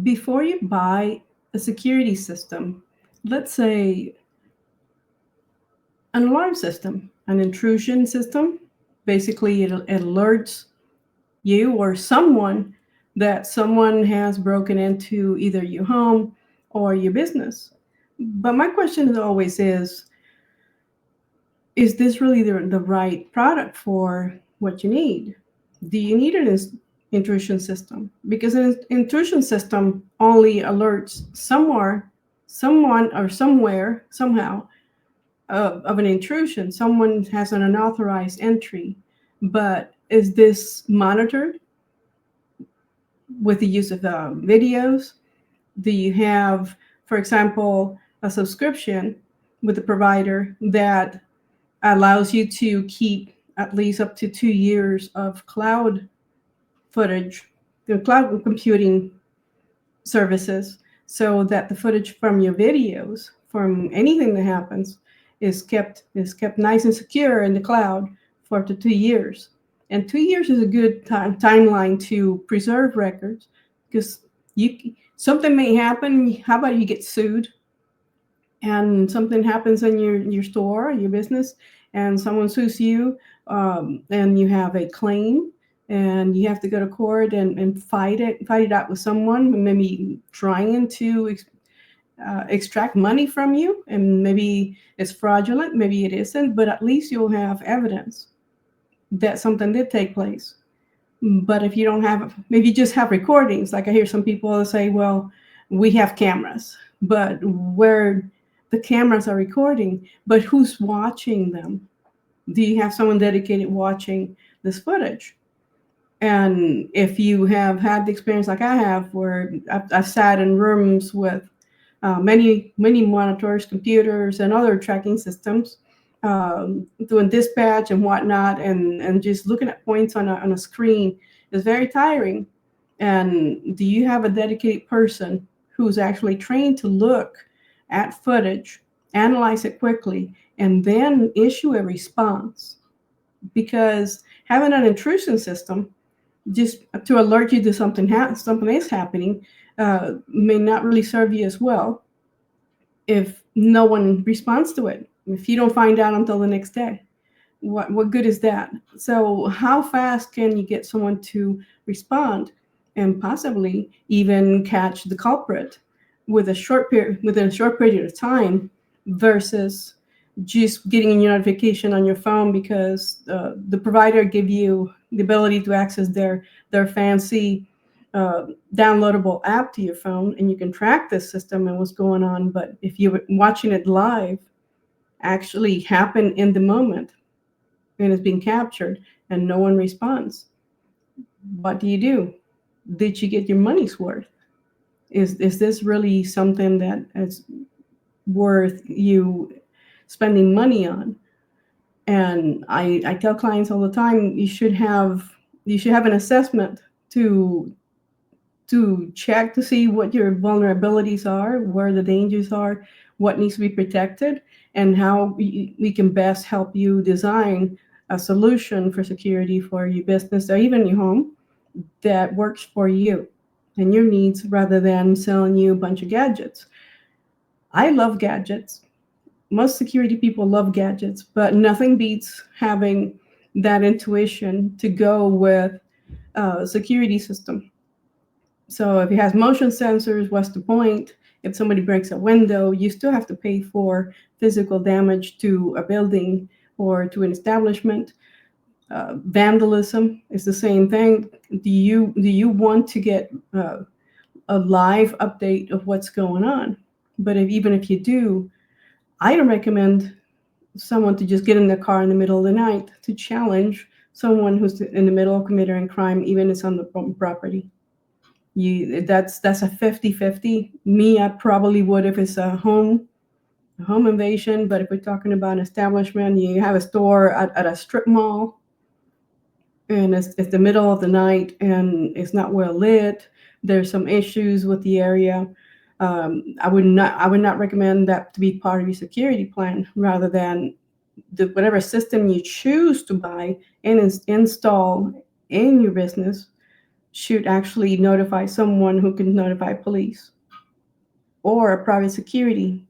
before you buy a security system, let's say an alarm system, an intrusion system, basically it alerts you or someone that someone has broken into either your home or your business. But my question is always is this really the right product for what you need? Do you need an intrusion system? Because an intrusion system only alerts somewhere, someone, or somewhere, somehow, of an intrusion. Someone has an unauthorized entry. But is this monitored with the use of videos? Do you have, for example, a subscription with a provider that allows you to keep at least up to 2 years of cloud footage, the cloud computing services, so that the footage from your videos, from anything that happens, is kept nice and secure in the cloud for up to 2 years. And 2 years is a good timeline to preserve records, because something may happen. How about you get sued and something happens in your store, your business, and someone sues you, and you have a claim, and you have to go to court and fight it out with someone, maybe trying to extract money from you, and maybe it's fraudulent, maybe it isn't, but at least you'll have evidence that something did take place. But if you don't have, maybe you just have recordings. Like I hear some people say, well, we have cameras, but where the cameras are recording, but who's watching them? Do you have someone dedicated watching this footage? And if you have had the experience like I have, where I've sat in rooms with many monitors, computers, and other tracking systems, doing dispatch and whatnot, and just looking at points on a screen is very tiring. And do you have a dedicated person who's actually trained to look at footage, analyze it quickly, and then issue a response? Because having an intrusion system just to alert you to something is happening may not really serve you as well if no one responds to it. If you don't find out until the next day, what good is that? So how fast can you get someone to respond and possibly even catch the culprit within a short period of time, versus just getting a notification on your phone because the provider give you the ability to access their fancy downloadable app to your phone, and you can track this system and what's going on. But if you're watching it live, actually happen in the moment, and it's being captured, and no one responds, what do you do? Did you get your money's worth? Is this really something that is worth you spending money on? And I tell clients all the time, you should have an assessment to check to see what your vulnerabilities are, where the dangers are, what needs to be protected, and how we can best help you design a solution for security for your business or even your home that works for you and your needs, rather than selling you a bunch of gadgets. I love gadgets. Most security people love gadgets, but nothing beats having that intuition to go with a security system. So if it has motion sensors, what's the point? If somebody breaks a window, you still have to pay for physical damage to a building or to an establishment. Vandalism is the same thing. Do you want to get a live update of what's going on? But even if you do, I don't recommend someone to just get in their car in the middle of the night to challenge someone who's in the middle of committing a crime, even if it's on the property. That's a 50-50. Me, I probably would if it's a home invasion. But if we're talking about an establishment, you have a store at a strip mall, and it's the middle of the night and it's not well lit. There's some issues with the area. I would not recommend that to be part of your security plan, rather than whatever system you choose to buy and install in your business should actually notify someone who can notify police, or a private security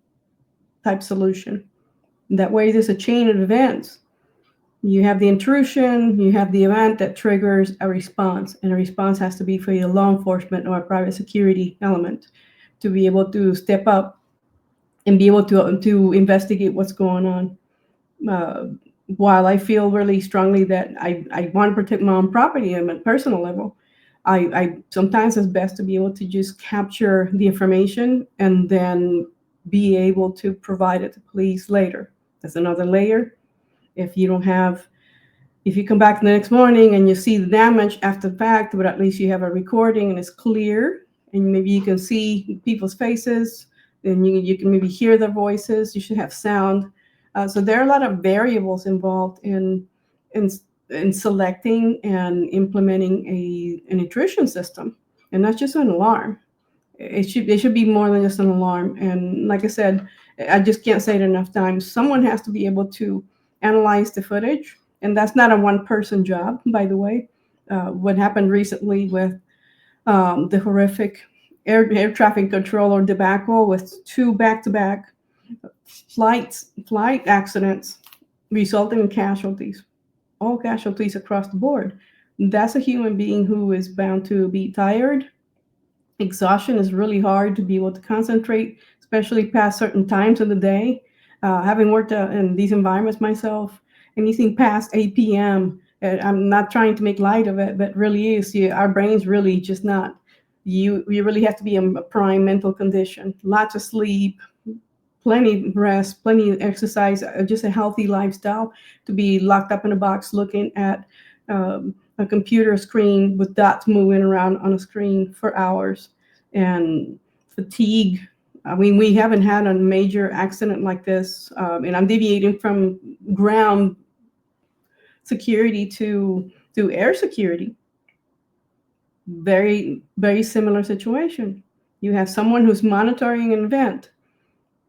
type solution. That way, there's a chain of events. You have the intrusion, you have the event that triggers a response, and a response has to be for either law enforcement or a private security element to be able to step up and be able to investigate what's going on. Uh, while I feel really strongly that I want to protect my own property on a personal level, I sometimes it's best to be able to just capture the information and then be able to provide it to police later. That's another layer. If you don't have if you come back the next morning and you see the damage after the fact, but at least you have a recording and it's clear, and maybe you can see people's faces, and you can maybe hear their voices. You should have sound. So there are a lot of variables involved in in selecting and implementing an intrusion system, and not just an alarm. It should be more than just an alarm. And like I said, I just can't say it enough times. Someone has to be able to analyze the footage, and that's not a one person job, by the way. What happened recently with the horrific air traffic controller debacle with two back to back flight accidents resulting in casualties, all casualties across the board. That's a human being who is bound to be tired. Exhaustion is really hard to be able to concentrate, especially past certain times of the day. Having worked in these environments myself, anything past 8 p.m., I'm not trying to make light of it, but really is. Our brains really just not. You really have to be in a prime mental condition, lots of sleep, plenty of rest, plenty of exercise, just a healthy lifestyle. To be locked up in a box looking at a computer screen with dots moving around on a screen for hours, and fatigue. I mean, we haven't had a major accident like this, and I'm deviating from ground security to air security. Very, very similar situation. You have someone who's monitoring an event,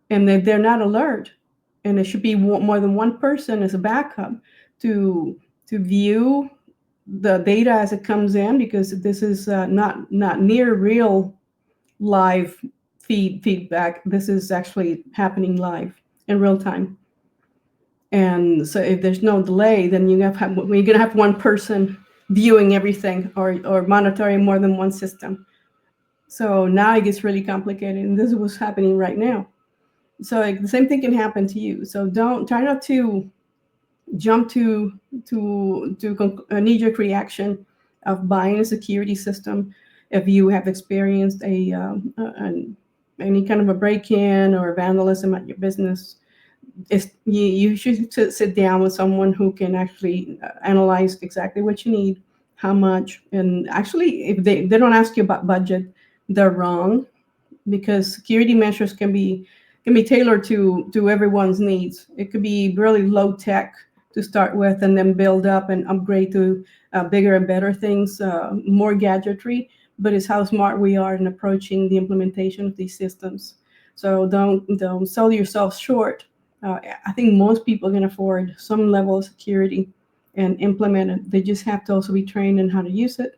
and they're not alert, and it should be more than one person as a backup to view the data as it comes in, because this is not near real live feedback. This is actually happening live in real time. And so if there's no delay, then we're going to have one person viewing everything, or monitoring more than one system. So now it gets really complicated, and this is what's happening right now. So like, the same thing can happen to you. So don't try not to jump to a knee-jerk reaction of buying a security system if you have experienced any kind of a break-in or vandalism at your business. You should sit down with someone who can actually analyze exactly what you need, how much, and actually, if they don't ask you about budget, they're wrong, because security measures can be tailored to everyone's needs. It could be really low tech to start with, and then build up and upgrade to bigger and better things, more gadgetry. But it's how smart we are in approaching the implementation of these systems. So don't sell yourself short. I think most people can afford some level of security and implement it. They just have to also be trained in how to use it.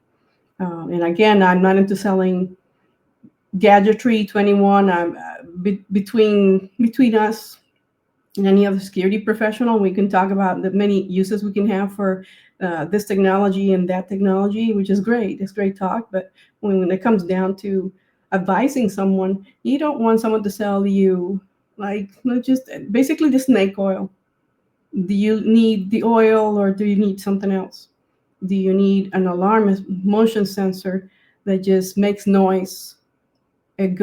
And again, I'm not into selling gadgetry to anyone. Between us and any other security professional, we can talk about the many uses we can have for this technology and that technology, which is great. It's great talk, but when it comes down to advising someone, you don't want someone to sell you like just basically the snake oil. Do you need the oil, or do you need something else? Do you need an alarm motion sensor that just makes noise? It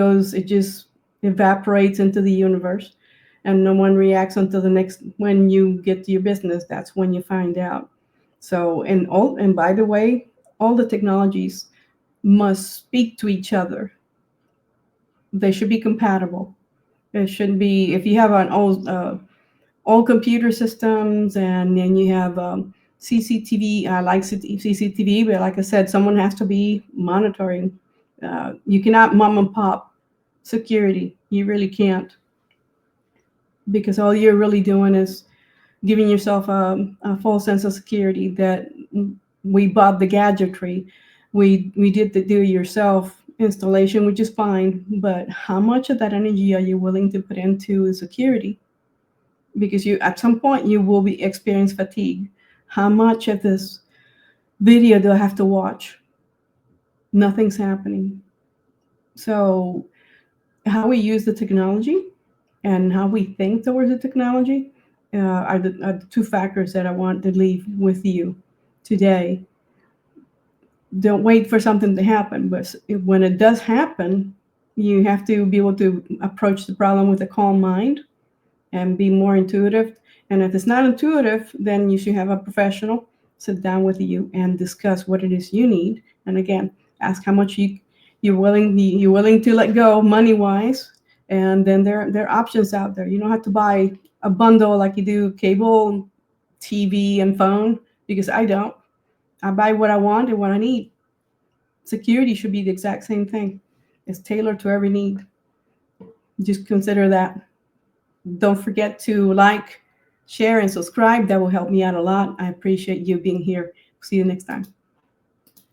just evaporates into the universe, and no one reacts until the next, when you get to your business, that's when you find out. So, and by the way, all the technologies must speak to each other. They should be compatible. It shouldn't be, if you have an old computer systems, and then you have CCTV. I like CCTV, but like I said, someone has to be monitoring. You cannot mom and pop security. You really can't, because all you're really doing is giving yourself a false sense of security that we bought the gadgetry, We did the do-it-yourself installation, which is fine, but how much of that energy are you willing to put into security? Because you, at some point, you will be experience fatigue. How much of this video do I have to watch? Nothing's happening. So how we use the technology and how we think towards the technology are the two factors that I want to leave with you today. Don't wait for something to happen, but when it does happen, you have to be able to approach the problem with a calm mind and be more intuitive. And if it's not intuitive, then you should have a professional sit down with you and discuss what it is you need. And again, ask how much you're willing to let go money wise. And then there are options out there. You don't have to buy a bundle like you do cable, TV, and phone, because I don't. I buy what I want and what I need. Security should be the exact same thing. It's tailored to every need. Just consider that. Don't forget to like, share, and subscribe. That will help me out a lot. I appreciate you being here. See you next time.